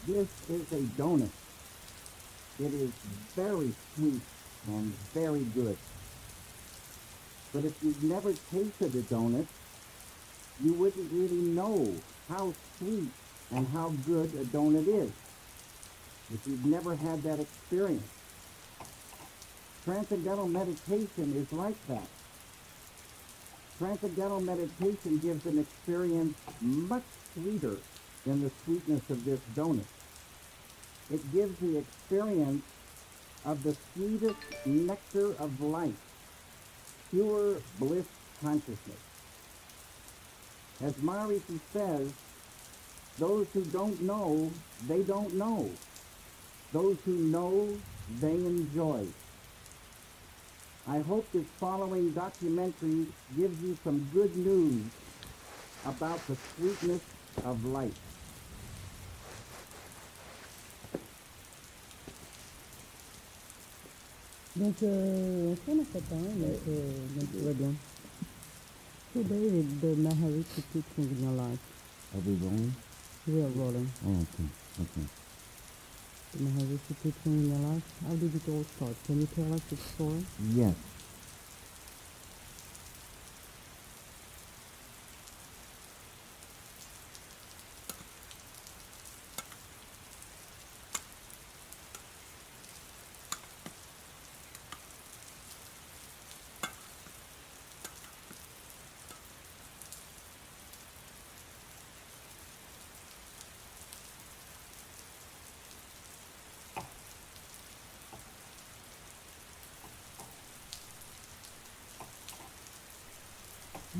This is a donut. It is very sweet and very good. But if you've never tasted a donut, you wouldn't really know how sweet and how good a donut is if you've never had that experience. Transcendental meditation is like that. Transcendental meditation gives an experience much sweeter than the sweetness of this donut. It gives the experience of the sweetest nectar of life, pure bliss consciousness. As Maharishi says, those who don't know, they don't know. Those who know, they enjoy. I hope this following documentary gives you some good news about the sweetness of life. Donc, on a fait un, donc tout va bien. So David, the Maharishi teaching in your life. Are we rolling? We are rolling. Oh, okay, okay. The Maharishi teaching in your life. How did it all start? Can you tell us the story? Yes.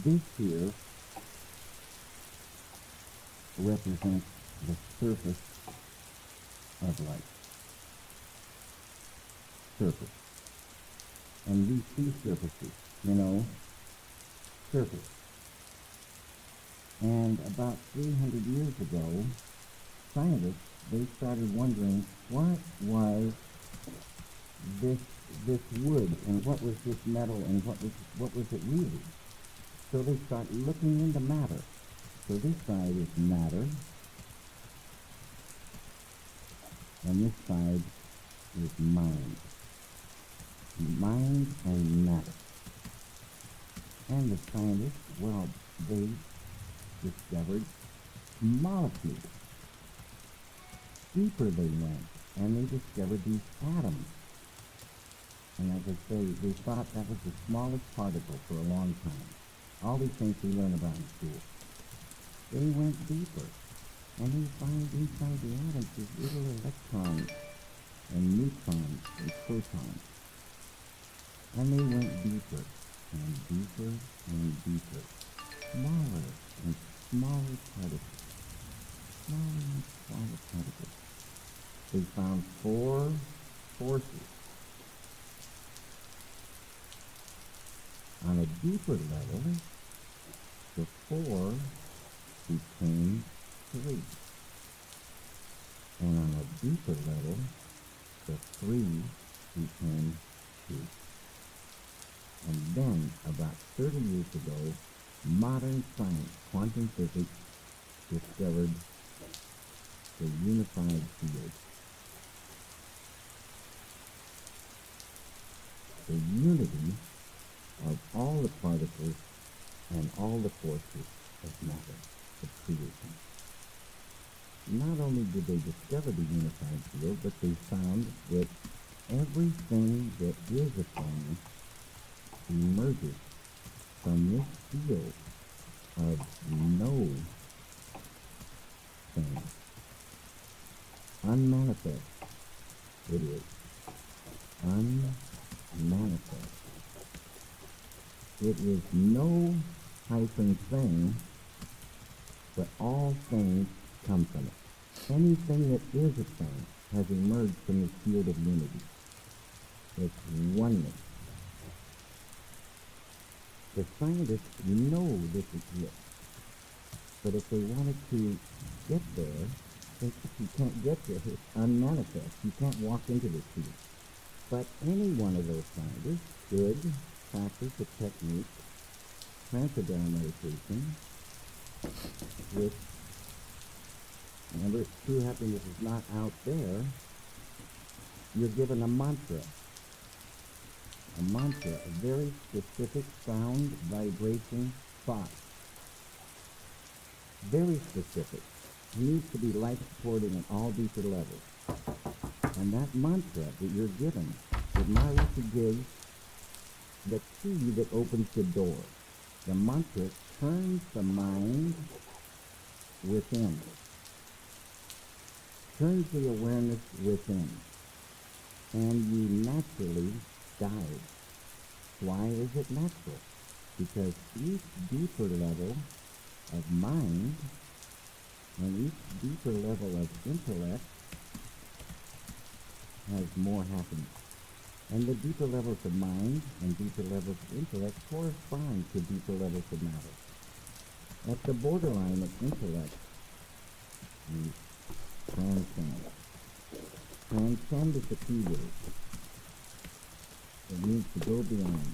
This here represents the surface of life. Surface. And we see surfaces, surface. And about 300 years ago, scientists, they started wondering what was this wood and what was this metal and what was it really? So they start looking into matter. So this side is matter, and this side is mind. Mind and matter. And the scientists, well, they discovered molecules. Deeper they went, and they discovered these atoms. And as I say, they thought that was the smallest particle for a long time. All these things we learn about in school. They went deeper, and they find inside the atoms these little electrons and neutrons and protons. And they went deeper and deeper and deeper, smaller and smaller particles, smaller and smaller particles. They found 4 forces. On a deeper level, the 4 became 3. And on a deeper level, the 3 became 2. And then, about 30 years ago, modern science, quantum physics, discovered the unified field. The unity of all the particles and all the forces of matter, of creation. Not only did they discover the unified field, but they found that everything that is a thing emerges from this field of no thing. Unmanifest, it is. Unmanifest. It is no hyphen thing, but all things come from it. Anything that is a thing has emerged from the field of unity. It's oneness. The scientists know this exists, but if they wanted to get there, you can't get there. It's unmanifest. You can't walk into this field. But any one of those scientists could practice the technique, transcendental meditation, with Remember, if true happiness is not out there, you're given a mantra. A mantra, a very specific sound, vibration, thought. Very specific. It needs to be life-supporting at all deeper levels. And that mantra that you're given, that Maharishi gives, the key that opens the door. The mantra turns the mind within. Turns the awareness within. And you naturally guide. Why is it natural? Because each deeper level of mind and each deeper level of intellect has more happiness. And the deeper levels of mind and deeper levels of intellect correspond to deeper levels of matter. At the borderline of intellect, you transcend. Transcend is the key word. It means to go beyond.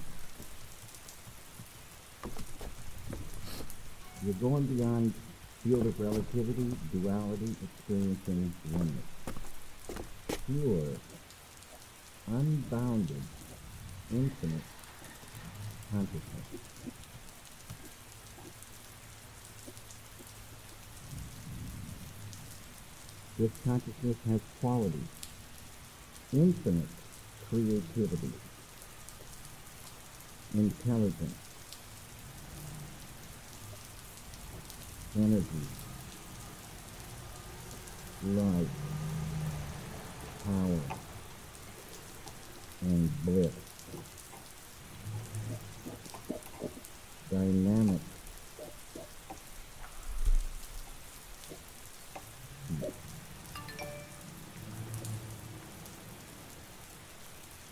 You're going beyond field of relativity, duality, experiencing oneness. Pure, unbounded, infinite consciousness. This consciousness has qualities. Infinite creativity, intelligence, energy, love, power, and bliss. Dynamic.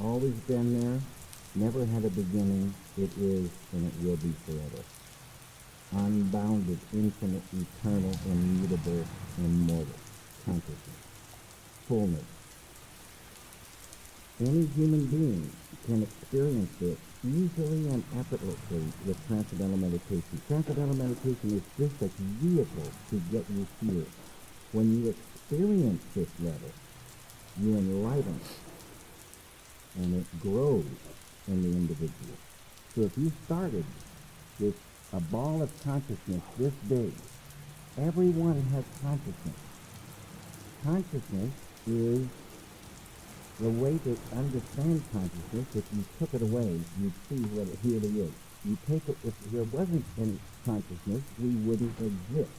Always been there, never had a beginning, it is and it will be forever. Unbounded, infinite, eternal, immutable, immortal consciousness. Fullness. Any human being can experience this easily and effortlessly with transcendental meditation. Transcendental meditation is just a vehicle to get you here. When you experience this level, you enlighten and it grows in the individual. So if you started with a ball of consciousness this big, everyone has consciousness. Consciousness is the way to understand consciousness. If you took it away, you'd see what it really is. You take it, if there wasn't any consciousness, we wouldn't exist.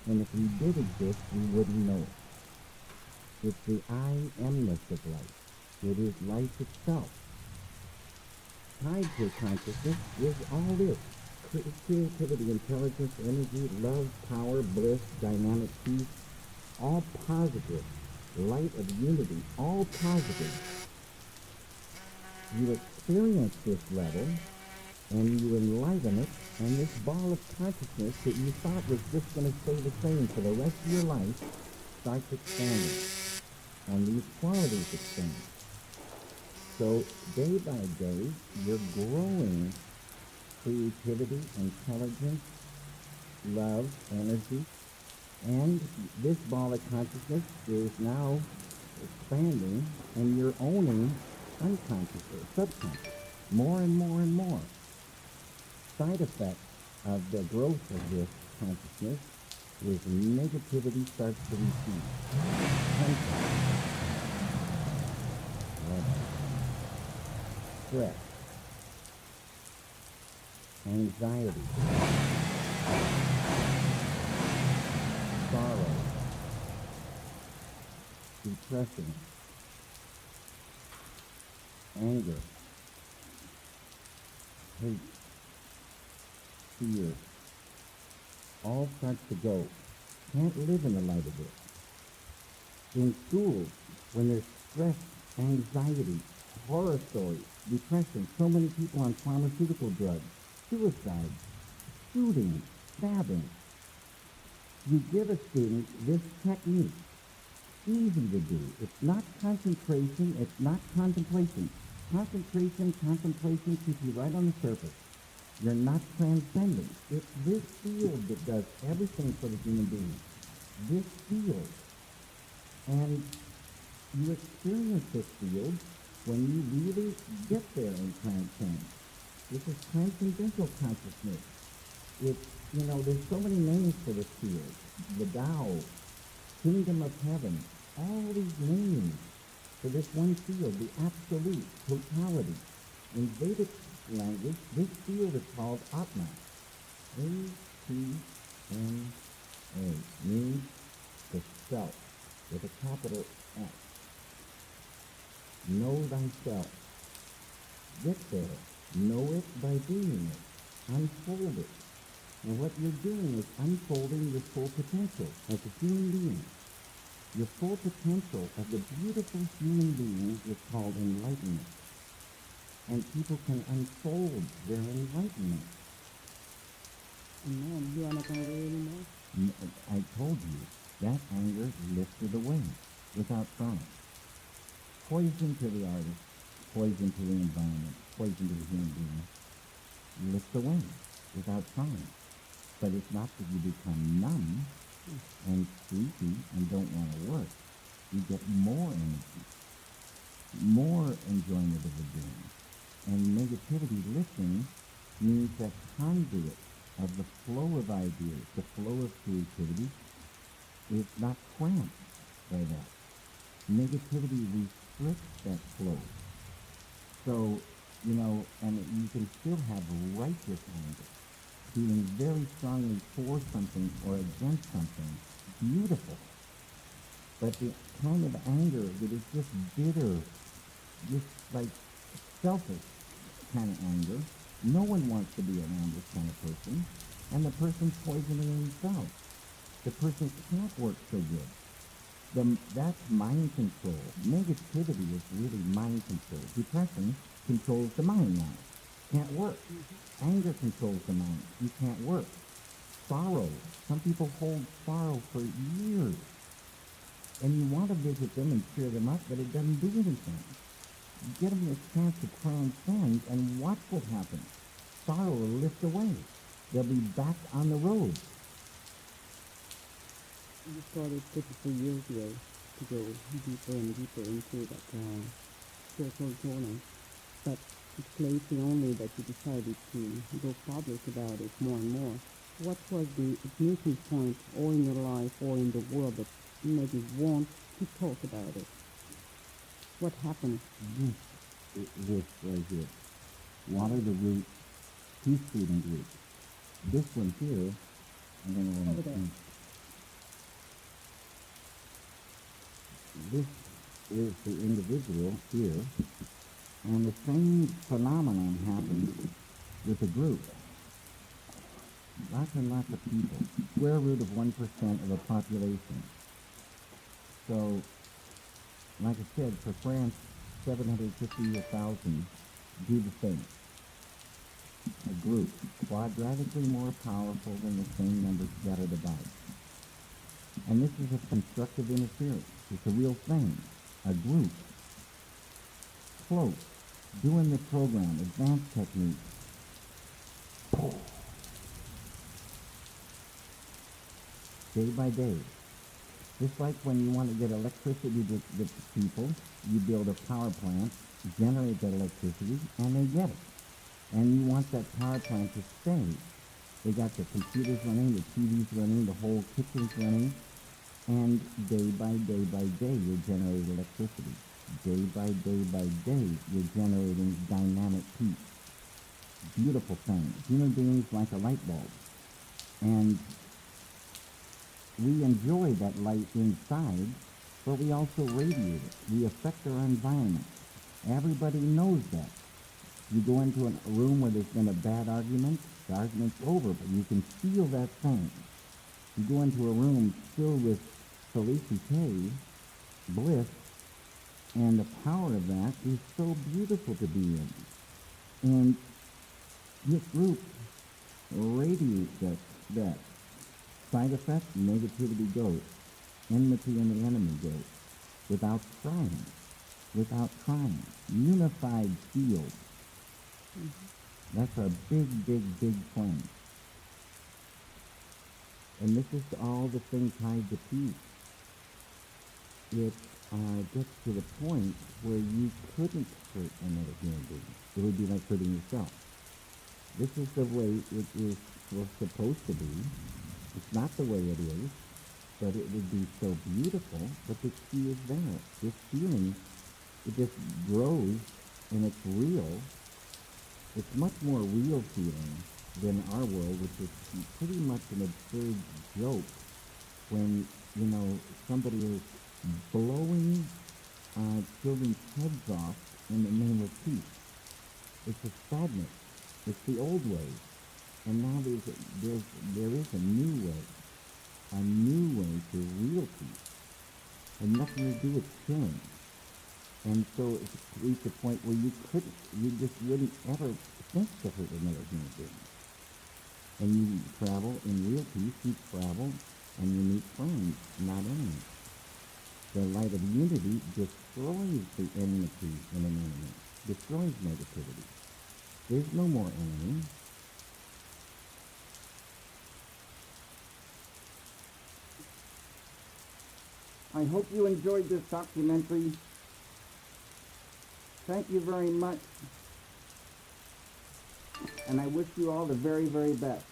And if we did exist, we wouldn't know it. It's the I-amness of life. It is life itself. Tied to consciousness is all this. Creativity, intelligence, energy, love, power, bliss, dynamic peace, all positive. Light of unity, all positive. You experience this level, and you enliven it, and this ball of consciousness that you thought was just going to stay the same for the rest of your life starts expanding, and these qualities expand. So day by day, you're growing creativity, intelligence, love, energy, and this ball of consciousness is now expanding, and you're owning unconscious or subconscious more and more and more. Side effect of the growth of this consciousness is negativity starts to recede. Stress, anxiety, sorrow, depression, anger, hate, fear, all starts to go. Can't live in the light of this. In schools, when there's stress, anxiety, horror stories, depression, so many people on pharmaceutical drugs, suicide, shooting, stabbing. You give a student this technique, easy to do. It's not concentration, it's not contemplation. Contemplation keeps you right on the surface. You're not transcending. It's this field that does everything for the human being. this field. And you experience this field when you really get there and transcend. This is transcendental consciousness. It's, there's so many names for this field. The Tao, Kingdom of Heaven, all these names for this one field, the absolute, totality. In Vedic language, this field is called Atma. A-T-M-A, means the self, with a capital S. Know thyself. Get there. Know it by doing it. Unfold it. And what you're doing is unfolding your full potential as a human being. Your full potential as a beautiful human being is called enlightenment. And people can unfold their enlightenment. No, you are not angry anymore. I told you, that anger lifted away without trying. Poison to the artist, poison to the environment, poison to the human being. Lift away without trying. But it's not that you become numb and sleepy and don't want to work. You get more energy, more enjoyment of the doing. And negativity lifting means that conduit of the flow of ideas, the flow of creativity, is not cramped by that. Negativity restricts that flow. So, and you can still have righteous anger, feeling very strongly for something or against something. Beautiful. But the kind of anger that is just bitter, just like selfish kind of anger, no one wants to be around this kind of person, and the person's poisoning himself. The person can't work so good. That's mind control. Negativity is really mind control. Depression controls the mind now. Can't work. Anger controls the mind. You can't work. Sorrow. Some people hold sorrow for years. And you want to visit them and cheer them up, but it doesn't do anything. You get them a chance to transcend and watch what happens. Sorrow will lift away. They'll be back on the road. You started 54 years ago to go deeper and deeper into that spiritual journey. But it's lately only that you decided to go public about it more and more. What was the ignition point, or in your life, or in the world, that made you want to talk about it? What happened? This right here. Water the root, peace feeding root. This one here, I'm going to Over there. This is the individual here, and the same phenomenon happens with a group. Lots and lots of people. Square root of 1% of a population. So, like I said, for France, 750,000 do the same. A group, quadratically more powerful than the same number scattered about. And this is a constructive interference. It's a real thing. A group, close, doing the program, advanced techniques. Day by day. Just like when you want to get electricity to people, you build a power plant, generate that electricity, and they get it. And you want that power plant to stay. They got the computers running, the TVs running, the whole kitchen's running, and day by day, you're generating electricity. Day by day, you're generating dynamic peace. Beautiful thing. Human beings like a light bulb. And we enjoy that light inside, but we also radiate it. We affect our environment. Everybody knows that. You go into a room where there's been a bad argument, the argument's over, but you can feel that thing. You go into a room filled with felicity, bliss, and the power of that is so beautiful to be in. And this group radiates that. Side effect, negativity goes. Enmity and the enemy goes. Without trying. Unified field. That's our big plan. And this is all the thing tied to peace. It gets to the point where you couldn't hurt another human being. It would be like hurting yourself. This is the way it is was supposed to be. It's not the way it is, but it would be so beautiful. But the key is there. This feeling, it just grows, and it's real. It's much more real feeling than our world, which is pretty much an absurd joke when, somebody is blowing children's heads off in the name of peace. It's a sadness. It's the old way. And now there is a new way to real peace, and nothing to do with killing. And so it reached a point where you just wouldn't ever think to hurt another human being. And you travel in real peace, you travel and you meet friends, not enemies. The light of unity destroys the enmity in an enemy, destroys negativity. There's no more enemy. I hope you enjoyed this documentary. Thank you very much. And I wish you all the very, very best.